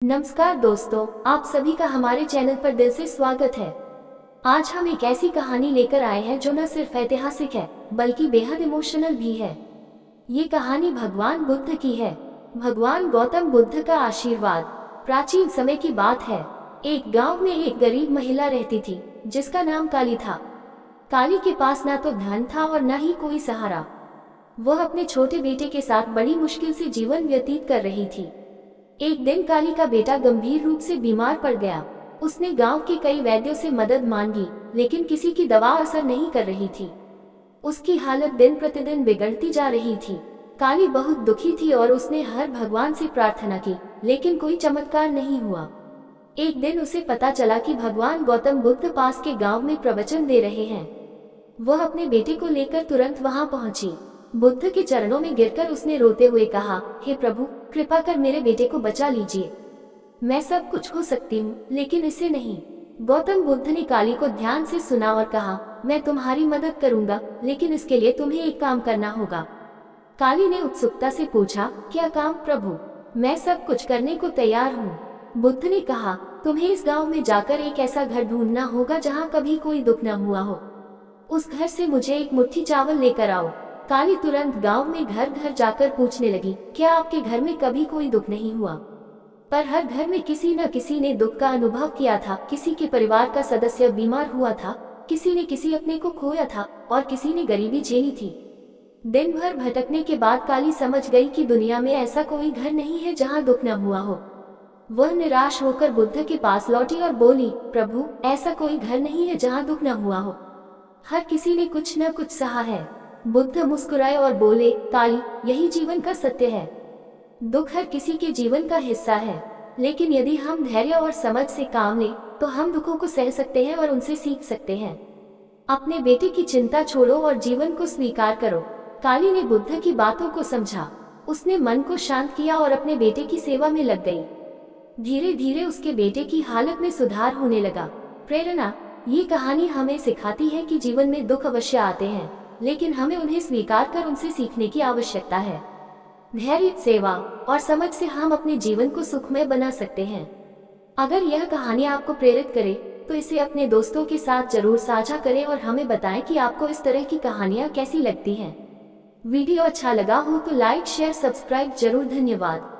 नमस्कार दोस्तों, आप सभी का हमारे चैनल पर दिल से स्वागत है। आज हम एक ऐसी कहानी लेकर आए हैं जो न सिर्फ ऐतिहासिक है बल्कि बेहद इमोशनल भी है। ये कहानी भगवान बुद्ध की है। भगवान गौतम बुद्ध का आशीर्वाद। प्राचीन समय की बात है। एक गांव में एक गरीब महिला रहती थी जिसका नाम काली था। काली के पास ना तो धन था और न ही कोई सहारा। वह अपने छोटे बेटे के साथ बड़ी मुश्किल से जीवन व्यतीत कर रही थी। एक दिन काली का बेटा गंभीर रूप से बीमार पड़ गया। उसने गांव के कई वैद्यों से मदद मांगी, लेकिन किसी की दवा असर नहीं कर रही थी। उसकी हालत दिन प्रतिदिन बिगड़ती जा रही थी। काली बहुत दुखी थी और उसने हर भगवान से प्रार्थना की, लेकिन कोई चमत्कार नहीं हुआ। एक दिन उसे पता चला कि भगवान गौतम बुद्ध पास के गांव में प्रवचन दे रहे हैं। वह अपने बेटे को लेकर तुरंत वहां पहुंची। बुद्ध के चरणों में गिरकर उसने रोते हुए कहा, हे प्रभु, कृपा कर मेरे बेटे को बचा लीजिए। मैं सब कुछ हो सकती हूँ, लेकिन इसे नहीं। गौतम बुद्ध ने काली को ध्यान से सुना और कहा, मैं तुम्हारी मदद करूंगा, लेकिन इसके लिए तुम्हें एक काम करना होगा। काली ने उत्सुकता से पूछा, क्या काम प्रभु? मैं सब कुछ करने को तैयार हूँ। बुद्ध ने कहा, तुम्हें इस गाँव में जाकर एक ऐसा घर ढूंढना होगा जहाँ कभी कोई दुख न हुआ हो। उस घर से मुझे एक मुट्ठी चावल लेकर आओ। काली तुरंत गांव में घर घर जाकर पूछने लगी, क्या आपके घर में कभी कोई दुख नहीं हुआ? पर हर घर में किसी न किसी ने दुख का अनुभव किया था। किसी के परिवार का सदस्य बीमार हुआ था, किसी ने किसी अपने को खोया था और किसी ने गरीबी झेली थी। दिन भर भटकने के बाद काली समझ गई कि दुनिया में ऐसा कोई घर नहीं है जहाँ दुख न हुआ हो। वह निराश होकर बुद्ध के पास लौटी और बोली, प्रभु, ऐसा कोई घर नहीं है जहाँ दुख न हुआ हो। हर किसी ने कुछ न कुछ सहा है। बुद्ध मुस्कुराए और बोले, काली, यही जीवन का सत्य है। दुख हर किसी के जीवन का हिस्सा है, लेकिन यदि हम धैर्य और समझ से काम लें तो हम दुखों को सह सकते हैं और उनसे सीख सकते हैं। अपने बेटे की चिंता छोड़ो और जीवन को स्वीकार करो। काली ने बुद्ध की बातों को समझा। उसने मन को शांत किया और अपने बेटे की सेवा में लग गई। धीरे धीरे उसके बेटे की हालत में सुधार होने लगा। प्रेरणा। ये कहानी हमें सिखाती है कि जीवन में दुख अवश्य आते हैं, लेकिन हमें उन्हें स्वीकार कर उनसे सीखने की आवश्यकता है। धैर्य, सेवा और समझ से हम अपने जीवन को सुखमय बना सकते हैं। अगर यह कहानी आपको प्रेरित करे तो इसे अपने दोस्तों के साथ जरूर साझा करें और हमें बताएं कि आपको इस तरह की कहानियां कैसी लगती हैं। वीडियो अच्छा लगा हो तो लाइक, शेयर, सब्सक्राइब जरूर। धन्यवाद।